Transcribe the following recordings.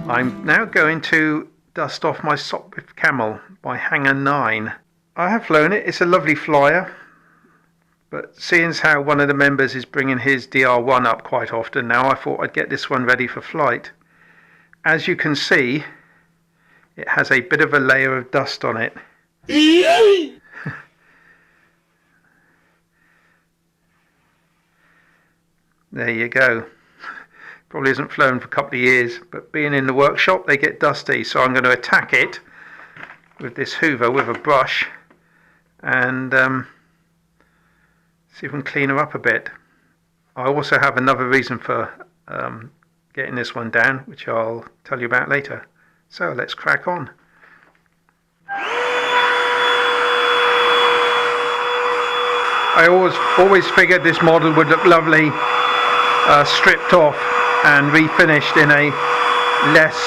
I'm now going to dust off my Sopwith Camel by Hanger 9. I have flown it, it's a lovely flyer, but seeing as how one of the members is bringing his DR1 up quite often now, I thought I'd get this one ready for flight. As you can see, it has a bit of a layer of dust on it. There you go. Probably hasn't flown for a couple of years, but being in the workshop they get dusty, so I'm going to attack it with this hoover with a brush and see if we can clean her up a bit. I also have another reason for getting this one down, which I'll tell you about later. So let's crack on. I always figured this model would look lovely stripped off and refinished in a less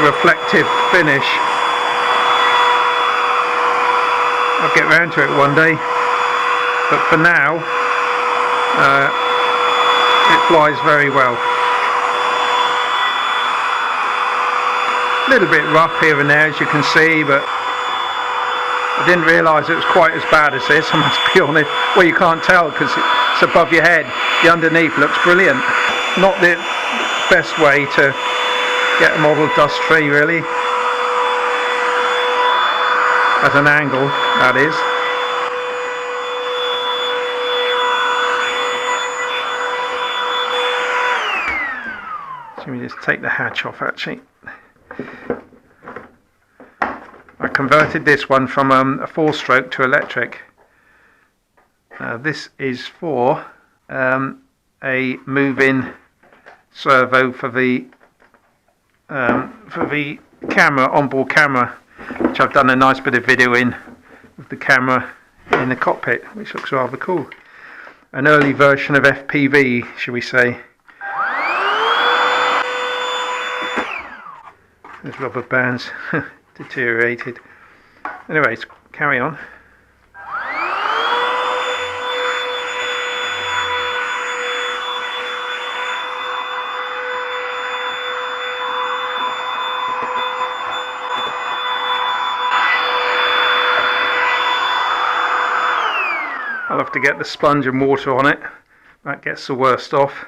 reflective finish. I'll get round to it one day, but for now it flies very well. A little bit rough here and there, as you can see, but I didn't realise it was quite as bad as this, I must be honest. Well, you can't tell because it's above your head. The underneath looks brilliant. Not the best way to get a model dust free, really. At an angle, that is. So we just take the hatch off, actually. I converted this one from a 4-stroke to electric. This is for a move-in servo for the camera, onboard camera, which I've done a nice bit of video in with the camera in the cockpit, which looks rather cool. An early version of FPV, shall we say. Those rubber bands deteriorated. Anyways, carry on. I'll have to get the sponge and water on it. That gets the worst off.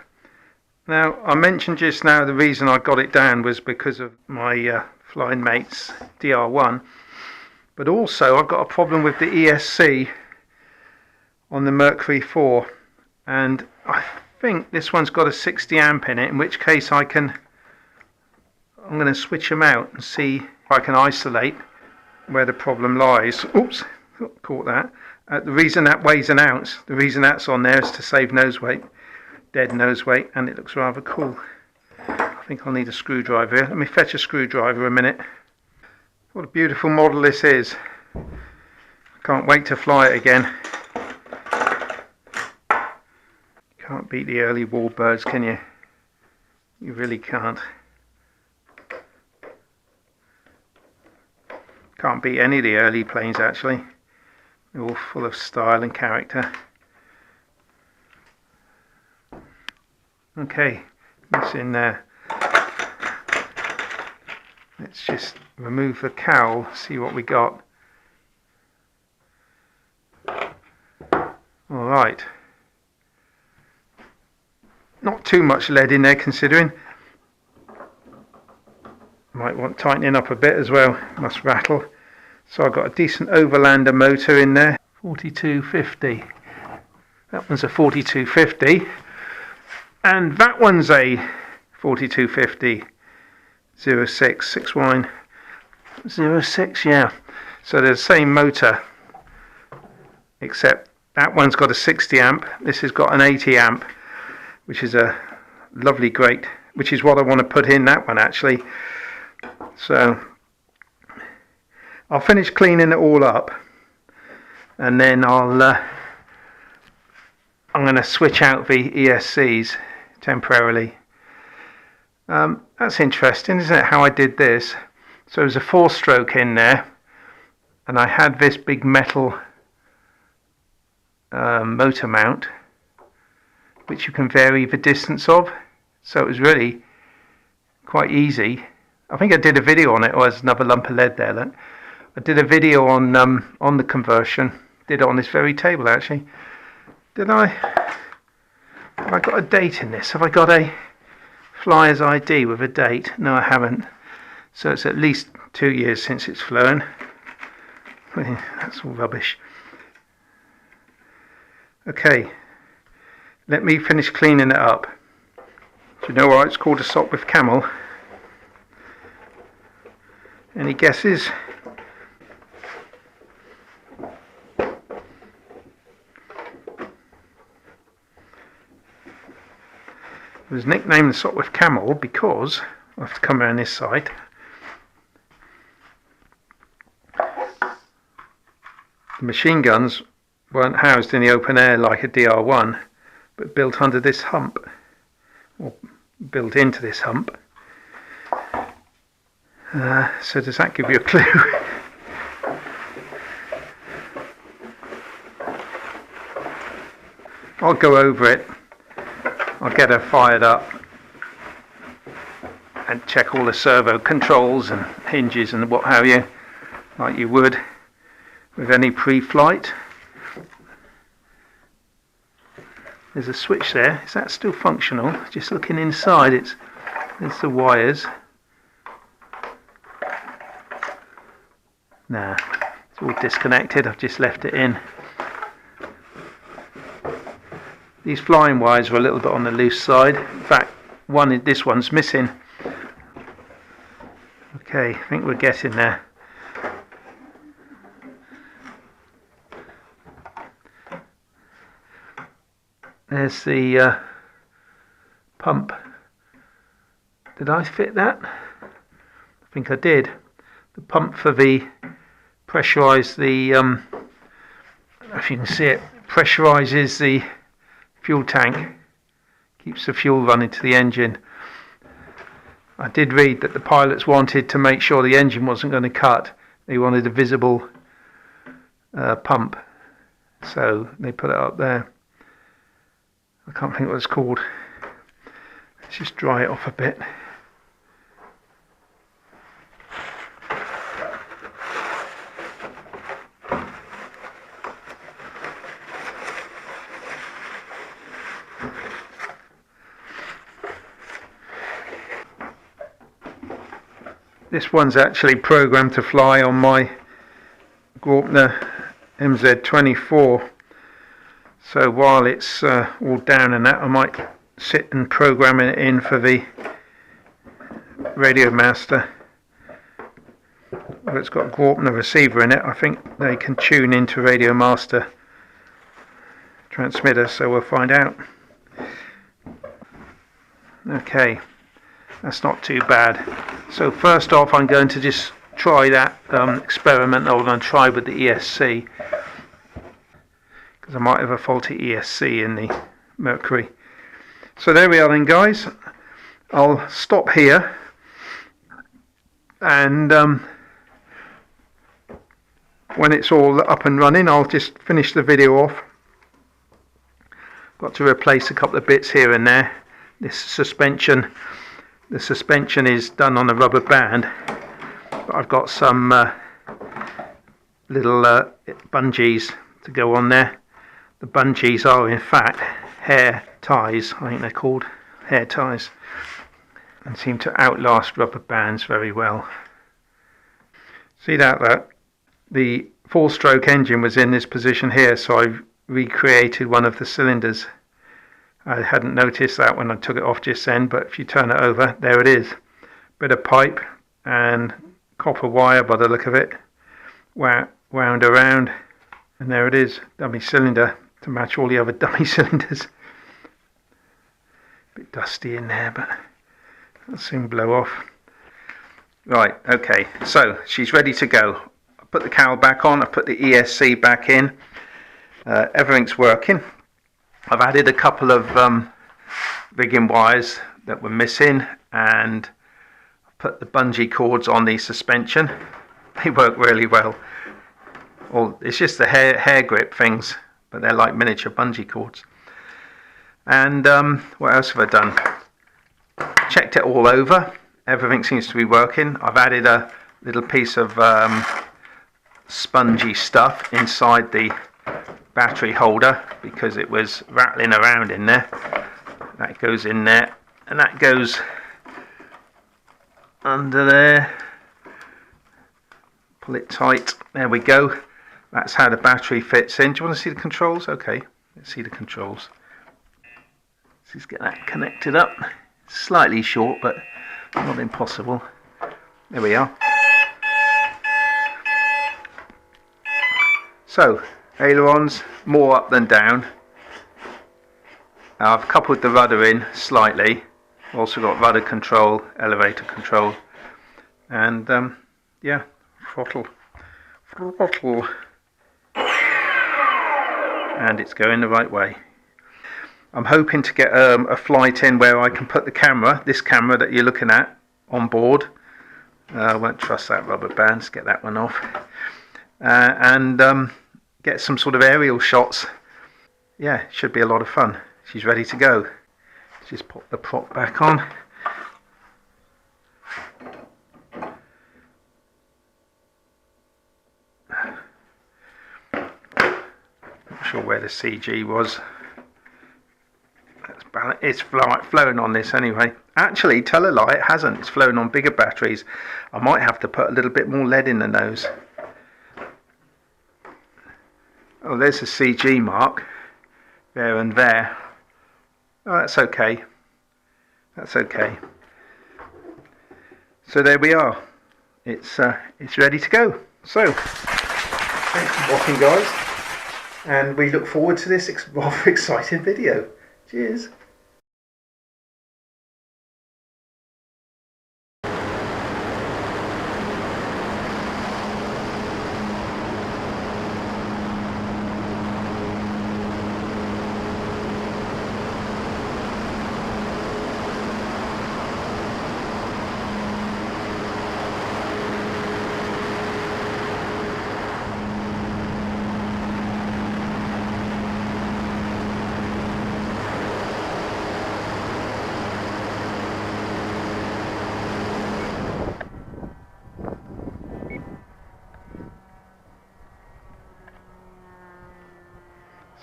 Now, I mentioned just now the reason I got it down was because of my flying mate's DR1. But also I've got a problem with the ESC on the Mercury 4. And I think this one's got a 60 amp in it, in which case I'm going to switch them out and see if I can isolate where the problem lies. Oops, caught that. The reason that weighs an ounce, the reason that's on there is to save nose weight, dead nose weight, and it looks rather cool. I think I'll need a screwdriver here. Let me fetch a screwdriver a minute. What a beautiful model this is. I can't wait to fly it again. Can't beat the early warbirds, can you? You really can't. Can't beat any of the early planes, actually. They're all full of style and character. Okay, that's in there. Let's just remove the cowl, see what we got. Alright. Not too much lead in there considering. Might want tightening up a bit as well, must rattle. So I've got a decent overlander motor in there, 4250. That one's a 4250. And that one's a 4250 06 6Y 06, yeah. So they're the same motor, except that one's got a 60 amp, this has got an 80 amp, which is a lovely great, which is what I want to put in that one actually. So I'll finish cleaning it all up, and then I'm going to switch out the ESCs temporarily. That's interesting, isn't it, how I did this? So there's a 4-stroke in there, and I had this big metal motor mount, which you can vary the distance of. So it was really quite easy. I think I did a video on it. Oh, there's another lump of lead there. Look. I did a video on the conversion. Did it on this very table actually. Did I? Have I got a date in this? Have I got a flyer's ID with a date? No, I haven't. So it's at least 2 years since it's flown. That's all rubbish. Okay, let me finish cleaning it up. Do you know why it's called a sock with Camel? Any guesses? It was nicknamed the sock with Camel because, I'll have to come around this side. The machine guns weren't housed in the open air like a DR1, but built under this hump, or built into this hump. So does that give you a clue? I'll go over it. I'll get her fired up and check all the servo controls and hinges and what have you, like you would with any pre-flight. There's a switch there. Is that still functional? Just looking inside, there's the wires. Nah, it's all disconnected. I've just left it in. These flying wires were a little bit on the loose side. In fact, this one's missing. Okay, I think we're getting there. There's the pump. Did I fit that? I think I did. The pump for the pressurise the if you can see it, pressurizes the fuel tank, keeps the fuel running to the engine. I did read that the pilots wanted to make sure the engine wasn't going to cut. They wanted a visible pump, so they put it up there. I can't think what it's called. Let's just dry it off a bit. This one's actually programmed to fly on my Graupner MZ24. So while it's all down and that, I might sit and program it in for the Radio Master. Well, it's got a Graupner receiver in it. I think they can tune into Radio Master transmitter, so we'll find out. Okay, that's not too bad. So first off, I'm going to just try that experiment I'm going to try with the ESC, because I might have a faulty ESC in the Mercury. So there we are then, guys. I'll stop here and when it's all up and running, I'll just finish the video off. Got to replace a couple of bits here and there. This suspension, the suspension is done on a rubber band, but I've got some little bungees to go on there. The bungees are in fact hair ties, I think they're called hair ties, and seem to outlast rubber bands very well. See that the 4-stroke engine was in this position here, so I've recreated one of the cylinders. I hadn't noticed that when I took it off just then, but if you turn it over, there it is. Bit of pipe and copper wire by the look of it, wound around, and there it is, dummy cylinder to match all the other dummy cylinders. Bit dusty in there, but that'll soon blow off. Right, okay, so she's ready to go. I put the cowl back on, I put the ESC back in, everything's working. I've added a couple of rigging wires that were missing, and I've put the bungee cords on the suspension. They work really well. It's just the hair grip things, but they're like miniature bungee cords. And what else have I done? Checked it all over. everything seems to be working. I've added a little piece of spongy stuff inside the battery holder because it was rattling around in there. That goes in there, and that goes under there. Pull it tight. There we go. That's how the battery fits in. Do you want to see the controls? Okay, let's see the controls. Let's just get that connected up. Slightly short, but not impossible. There we are. So, ailerons, more up than down. I've coupled the rudder in slightly. Also got rudder control, elevator control, and yeah, throttle, and it's going the right way. I'm hoping to get a flight in where I can put the camera, this camera that you're looking at, on board. I won't trust that rubber band, let's get that one off. And get some sort of aerial shots. Yeah, it should be a lot of fun. She's ready to go. Just pop the prop back on. Not sure where the CG was. It's flowing on this anyway. Actually, tell a lie, it hasn't. It's flowing on bigger batteries. I might have to put a little bit more lead in the nose. Oh, there's the CG mark. There and there. Oh, that's okay. That's okay. So there we are. It's ready to go. So, thanks for watching, guys. And we look forward to this rather exciting video. Cheers.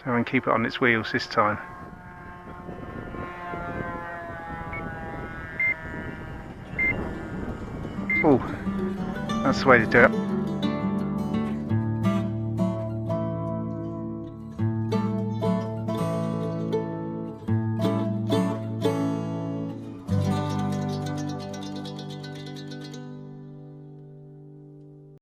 So I can keep it on its wheels this time. Oh, that's the way to do it.